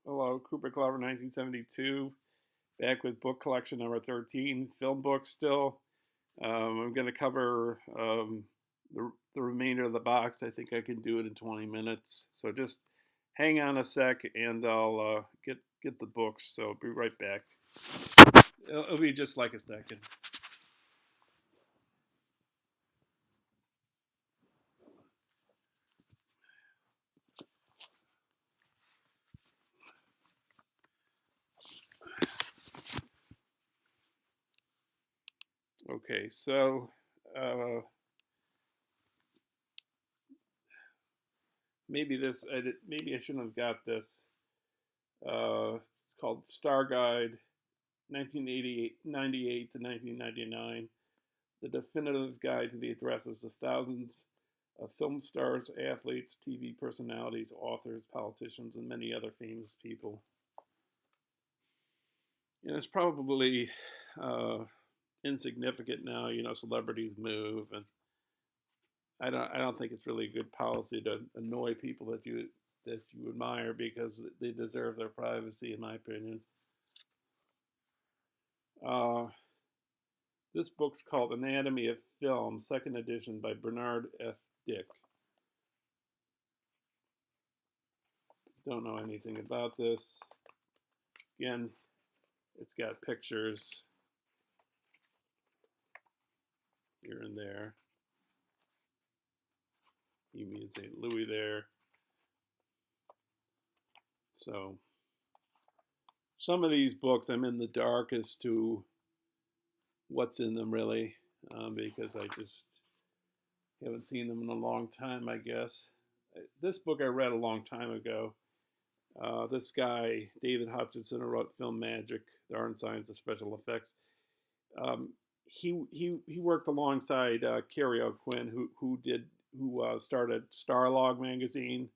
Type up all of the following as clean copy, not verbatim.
Hello, Cooper Clever, 1972. Back with book collection number 13. Film books still. I'm going to cover the remainder of the box. I think I can do it in 20 minutes. So just hang on a sec and I'll get the books. So I'll be right back. It'll be just like a second. Okay, so uh, maybe I shouldn't have got this. It's called Star Guide 1998 to 1999, the definitive guide to the addresses of thousands of film stars, athletes, TV personalities, authors, politicians, and many other famous people. And it's probably uh, insignificant now. You know, celebrities move, and I don't think it's really good policy to annoy people that you admire because they deserve their privacy, in my opinion. Uh, this book's called Anatomy of Film, second edition by Bernard F. Dick. Don't know anything about this. Again, it's got pictures here and there. Union St. Louis there. So some of these books I'm in the dark as to what's in them really, because I just haven't seen them in a long time, I guess. This book I read a long time ago. This guy, David Hutchinson, who wrote Film Magic, The Art and Science of Special Effects. Um, he worked alongside Kerry O'Quinn, who started Starlog magazine,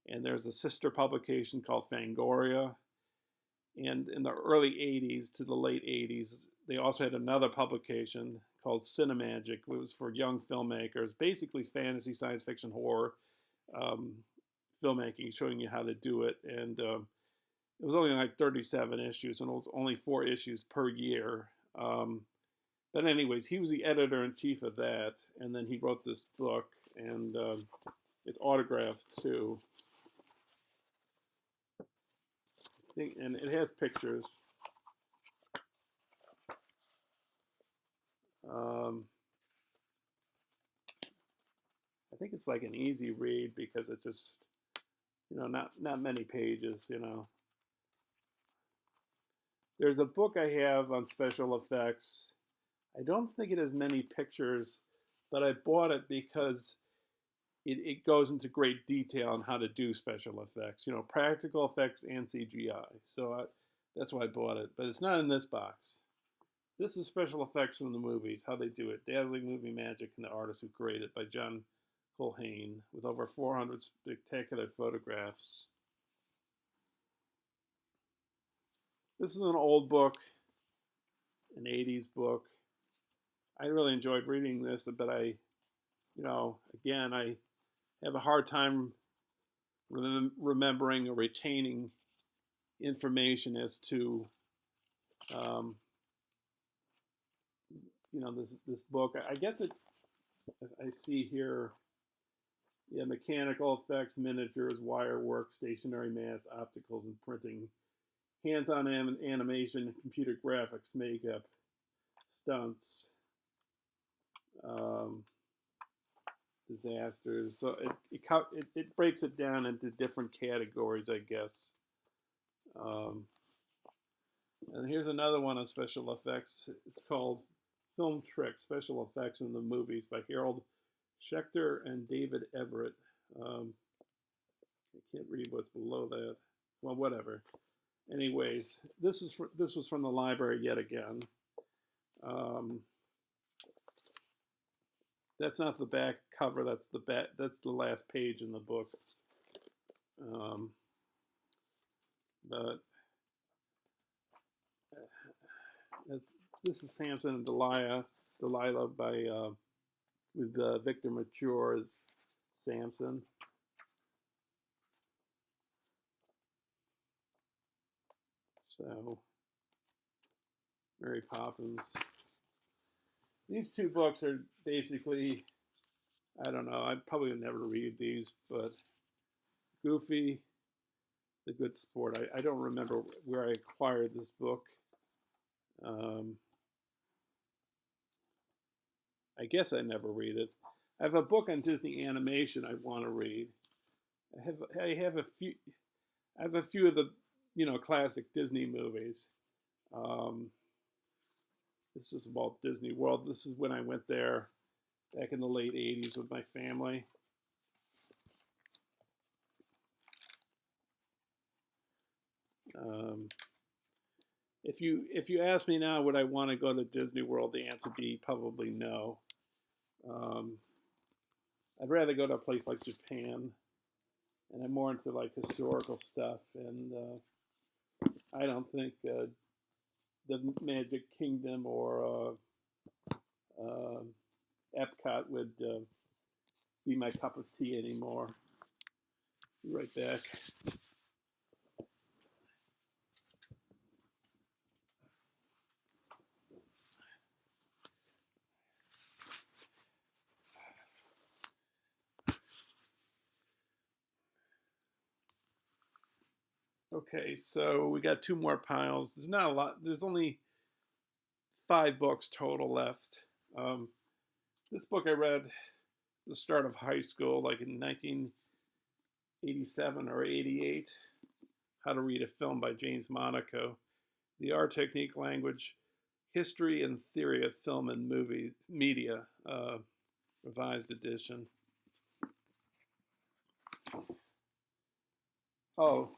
and there's a sister publication called Fangoria. And in the early 80s to the late 80s, they also had another publication called Cinemagic. It was for young filmmakers, basically fantasy, science fiction, horror um, filmmaking, showing you how to do it. And it was only like 37 issues, and it was only 4 issues per year. But anyways, he was the editor in chief of that, and then he wrote this book, and it's autographed too. And it has pictures. Um, I think it's like an easy read because it's just, not many pages. There's a book I have on special effects. I don't think it has many pictures, but I bought it because it goes into great detail on how to do special effects, practical effects and CGI. So that's why I bought it. But it's not in this box. This is special effects from the movies, how they do it. Dazzling movie magic and the artist who created it by John Culhane, with over 400 spectacular photographs. This is an old book, an 80s book. I really enjoyed reading this, but again, I have a hard time remembering or retaining information as to, um, this book. I guess I see here, yeah, mechanical effects, miniatures, wire work, stationary mass, opticals, and printing, hands-on animation, computer graphics, makeup, stunts, um, disasters. So it breaks it down into different categories, I guess. Um, and here's another one on special effects. It's called Film Tricks: Special Effects in the Movies by Harold Schechter and David Everett. I can't read what's below that. Well, whatever. Anyways, this was from the library yet again. Um, that's not the back cover. That's the back. That's the last page in the book. Um, but this is Samson and Delilah by with Victor Mature as Samson. So, Mary Poppins. These two books are basically, I don't know, I'd probably never read these, but Goofy, The Good Sport. I don't remember where I acquired this book. Um, I guess I never read it. I have a book on Disney animation I want to read. I have a few of the classic Disney movies. Um, this is about Disney World. This is when I went there back in the late '80s with my family. Um, if you ask me now, would I want to go to Disney World? The answer would be probably no. Um, I'd rather go to a place like Japan, and I'm more into like historical stuff. And I don't think the Magic Kingdom or Epcot would be my cup of tea anymore. Be right back. Okay, so we got two more piles. There's not a lot. There's only 5 books total left. This book I read at the start of high school, like in 1987 or 88. How to Read a Film by James Monaco. The Art, Technique, Language, History, and Theory of Film and Movie Media, revised edition. Oh,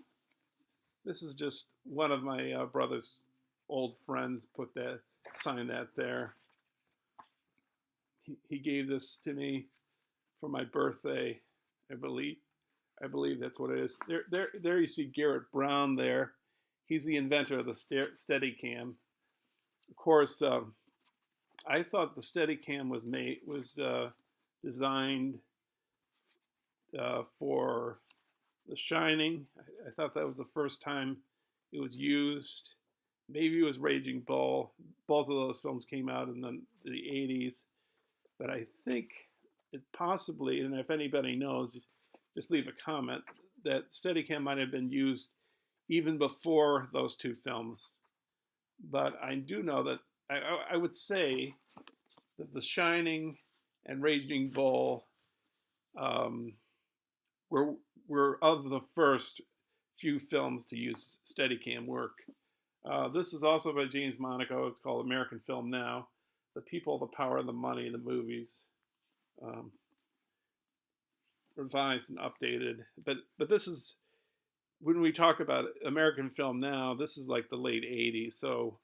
this is just one of my brother's old friends signed that there. He gave this to me for my birthday, I believe. I believe that's what it is. There you see Garrett Brown there. He's the inventor of the Steadicam. Of course, I thought the Steadicam was designed for The Shining. I thought that was the first time it was used. Maybe it was Raging Bull. Both of those films came out in the 80s. But I think it possibly, and if anybody knows, just leave a comment, that Steadicam might have been used even before those two films. But I do know that I would say that The Shining and Raging Bull were of the first few films to use Steadicam work. This is also by James Monaco. It's called American Film Now. The People, the Power, and the Money in the Movies. Revised and updated. But this is, when we talk about American Film Now, this is like the late 80s. So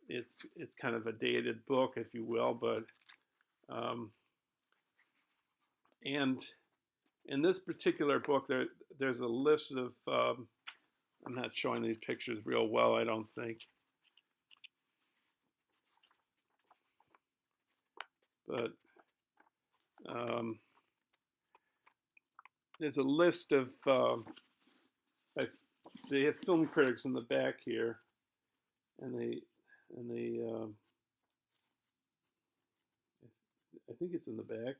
it's kind of a dated book, if you will. But and in this particular book, there's a list of, I'm not showing these pictures real well, I don't think. But there's a list of, they have film critics in the back here, and they I think it's in the back.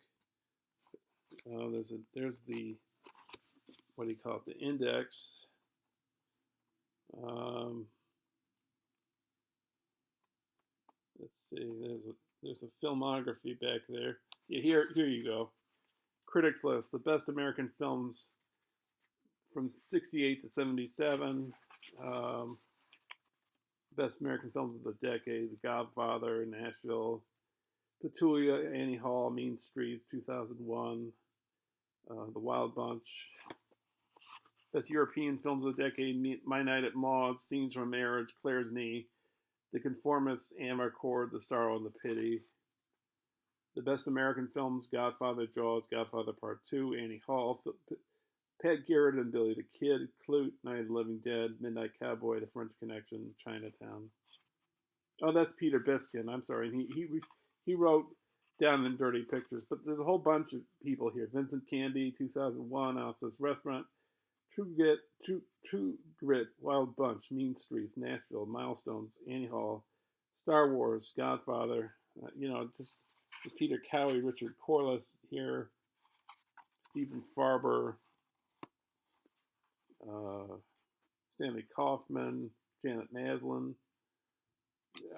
There's the, what do you call it, the index. Let's see, there's a filmography back there. Yeah, here you go. Critics list, the best American films from 68 to 77. Best American films of the decade: The Godfather, Nashville, Petulia, Annie Hall, Mean Streets, 2001, The Wild Bunch. Best European films of the decade: My Night at Maud, Scenes from Marriage, Claire's Knee, The Conformists, Amarcord, The Sorrow and the Pity. The best American films: Godfather, Jaws, Godfather Part 2, Annie Hall, Pat Garrett and Billy the Kid, Clute, Night of the Living Dead, Midnight Cowboy, The French Connection, Chinatown. Oh, that's Peter Biskin. I'm sorry. He wrote Down and Dirty Pictures, but there's a whole bunch of people here. Vincent Canby, 2001, Alice's Restaurant, True Grit, Wild Bunch, Mean Streets, Nashville, Milestones, Annie Hall, Star Wars, Godfather. Just Peter Cowie, Richard Corliss here, Stephen Farber, uh, Stanley Kaufman, Janet Maslin.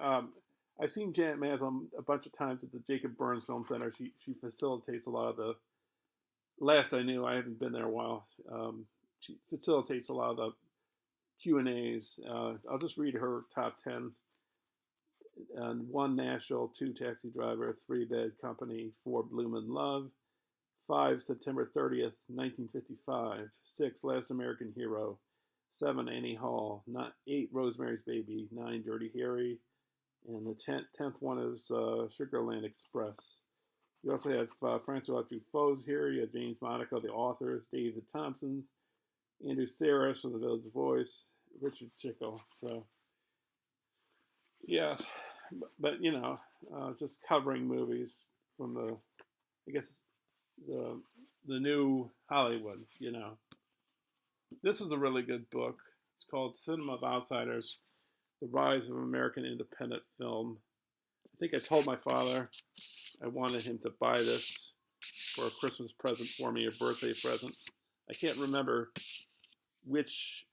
Um, I've seen Janet Maslin a bunch of times at the Jacob Burns Film Center. She facilitates a lot of the. Last I knew, I haven't been there a while. She facilitates a lot of the Q&As. I'll just read her top 10. One Nashville, two Taxi Driver, three Bad Company, four Bloomin' Love, five September 30th, 1955, six Last American Hero, seven Annie Hall, eight Rosemary's Baby, nine Dirty Harry, and the tenth one is Sugarland Express. You also have Francois Truffaut's here. You have James Monaco, the authors, David Thompson's, Andrew Saris from the Village Voice, Richard Chickle. So, yeah, but just covering movies from I guess, the new Hollywood. This is a really good book. It's called Cinema of Outsiders: The Rise of American Independent Film. I think I told my father I wanted him to buy this for a Christmas present for me, a birthday present. I can't remember which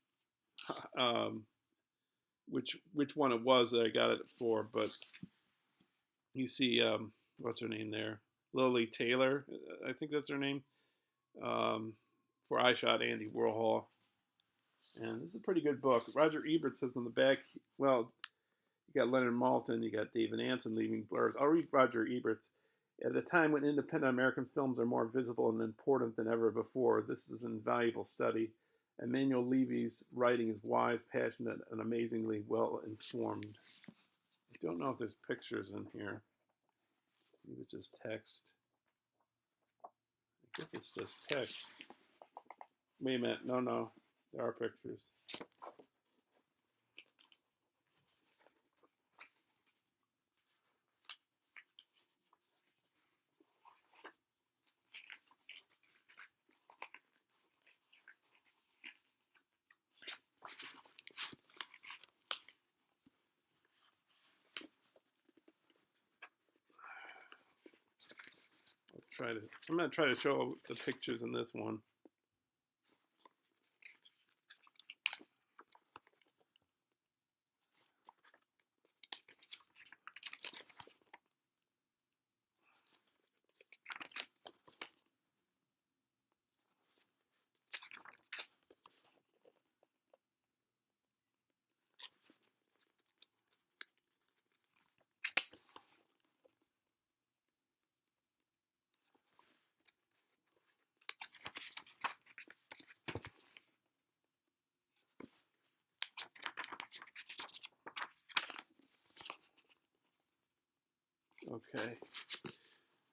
one it was that I got it for, but you see, what's her name there? Lily Taylor, I think that's her name, for I Shot Andy Warhol. And this is a pretty good book. Roger Ebert says on the back, well, you got Leonard Maltin, you got David Ansen leaving blurs. I'll read Roger Ebert's. At a time when independent American films are more visible and important than ever before, this is an invaluable study. Emmanuel Levy's writing is wise, passionate, and amazingly well informed. I don't know if there's pictures in here. Maybe it's just text. I guess it's just text. Wait a minute. No. There are pictures. I'm going to try to show the pictures in this one.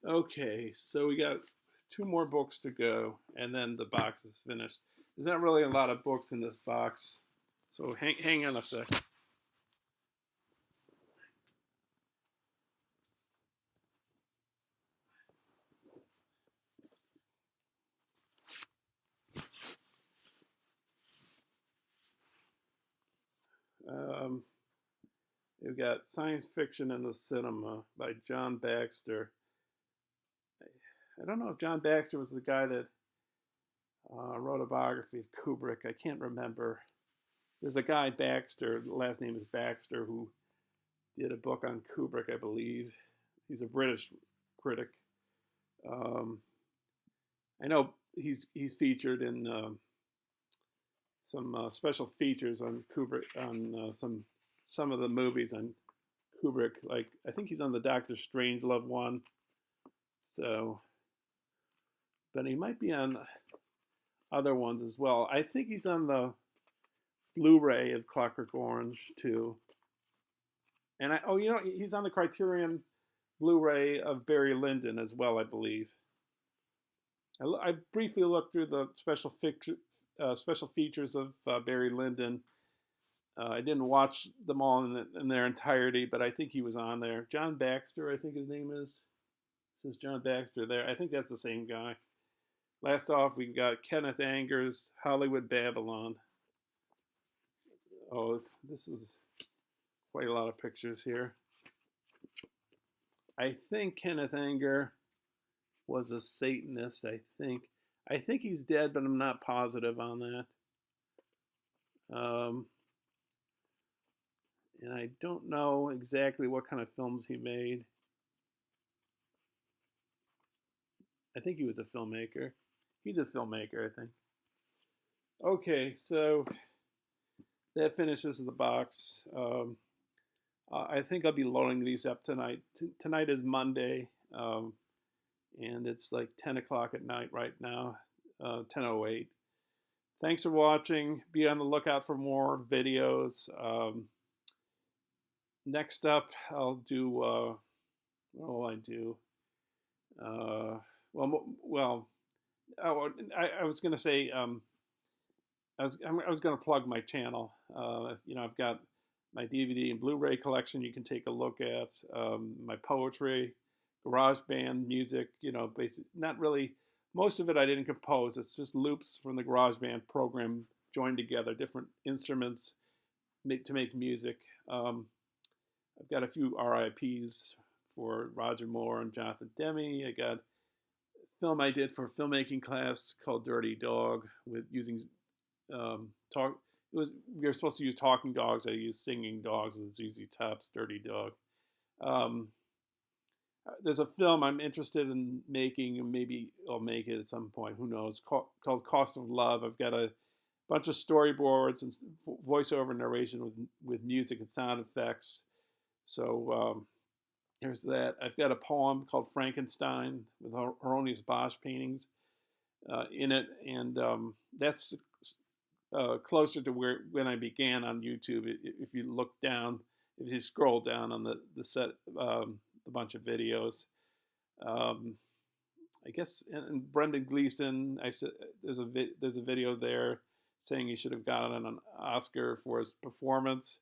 Okay, so we got two more books to go, and then the box is finished. There's not really a lot of books in this box, so hang on a sec. We've got Science Fiction in the Cinema by John Baxter. I don't know if John Baxter was the guy that wrote a biography of Kubrick. I can't remember. There's a guy, Baxter, the last name is Baxter, who did a book on Kubrick, I believe. He's a British critic. I know he's featured in some special features on Kubrick, on some of the movies on Kubrick. Like, I think he's on the Doctor Strangelove one. So, but he might be on other ones as well. I think he's on the Blu-ray of Clockwork Orange too. And he's on the Criterion Blu-ray of Barry Lyndon as well, I believe. I briefly looked through the special features of Barry Lyndon. I didn't watch them all in their entirety, but I think he was on there. John Baxter, I think his name is. It says John Baxter there. I think that's the same guy. Last off, we've got Kenneth Anger's Hollywood Babylon. Oh, this is quite a lot of pictures here. I think Kenneth Anger was a Satanist, I think. I think he's dead, but I'm not positive on that. And I don't know exactly what kind of films he made. I think he was a filmmaker. He's a filmmaker, I think. Okay, so that finishes the box. I think I'll be loading these up tonight. Tonight is Monday, and it's like 10 o'clock at night right now, 10:08. Thanks for watching. Be on the lookout for more videos. Next up, I'll do, what will I do? I was going to say, I was going to plug my channel. I've got my DVD and Blu-ray collection you can take a look at, my poetry, GarageBand music, basically, not really, most of it I didn't compose. It's just loops from the GarageBand program joined together, different instruments to make music. I've got a few RIPs for Roger Moore and Jonathan Demme. I got a film I did for a filmmaking class called Dirty Dog with using talk. We were supposed to use talking dogs. I used singing dogs with ZZ Top's Dirty Dog. There's a film I'm interested in making, and maybe I'll make it at some point. Who knows? Called Cost of Love. I've got a bunch of storyboards and voiceover narration with music and sound effects. So here's that. I've got a poem called Frankenstein with Hieronymus Bosch paintings in it, and that's closer to when I began on YouTube. If you look down, if you scroll down on the set, the bunch of videos, I guess, and Brendan Gleeson, there's a video there saying he should have gotten an Oscar for his performance.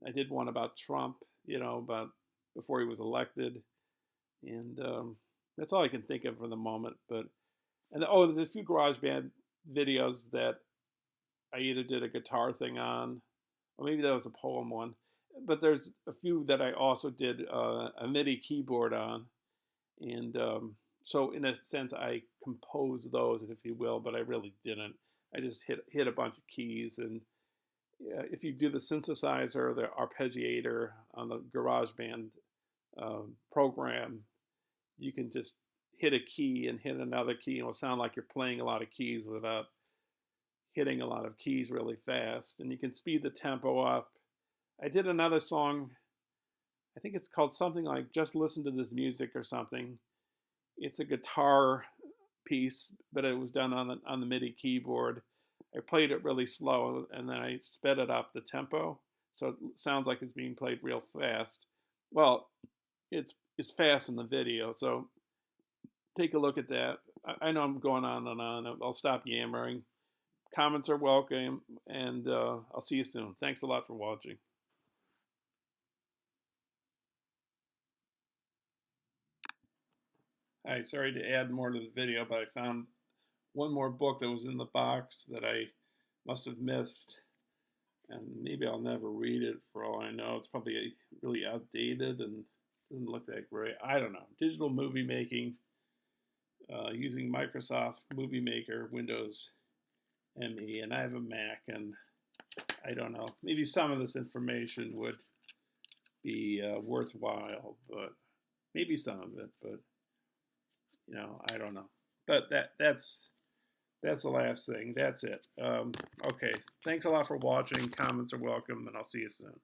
I did one about Trump, about before he was elected, and that's all I can think of for the moment. There's a few GarageBand videos that I either did a guitar thing on, or maybe that was a poem one. But there's a few that I also did a MIDI keyboard on, and so in a sense I composed those, if you will, but I really didn't. I just hit a bunch of keys, and if you do the synthesizer, the arpeggiator on the GarageBand program, you can just hit a key and hit another key, and it'll sound like you're playing a lot of keys without hitting a lot of keys really fast. And you can speed the tempo up. I did another song, I think it's called something like Just Listen to This Music or something. It's a guitar piece, but it was done on the MIDI keyboard. I played it really slow, and then I sped it up the tempo, so it sounds like it's being played real fast. Well, it's fast in the video, so take a look at that. I know I'm going on and on. I'll stop yammering. Comments are welcome, and I'll see you soon. Thanks a lot for watching. Hi, sorry to add more to the video, but I found one more book that was in the box that I must have missed, and maybe I'll never read it for all I know. It's probably really outdated and doesn't look that great. I don't know. Digital movie making using Microsoft Movie Maker, Windows ME, and I have a Mac, and I don't know. Maybe some of this information would be worthwhile, but maybe some of it, but I don't know. But that's the last thing. That's it. Okay. Thanks a lot for watching. Comments are welcome, and I'll see you soon.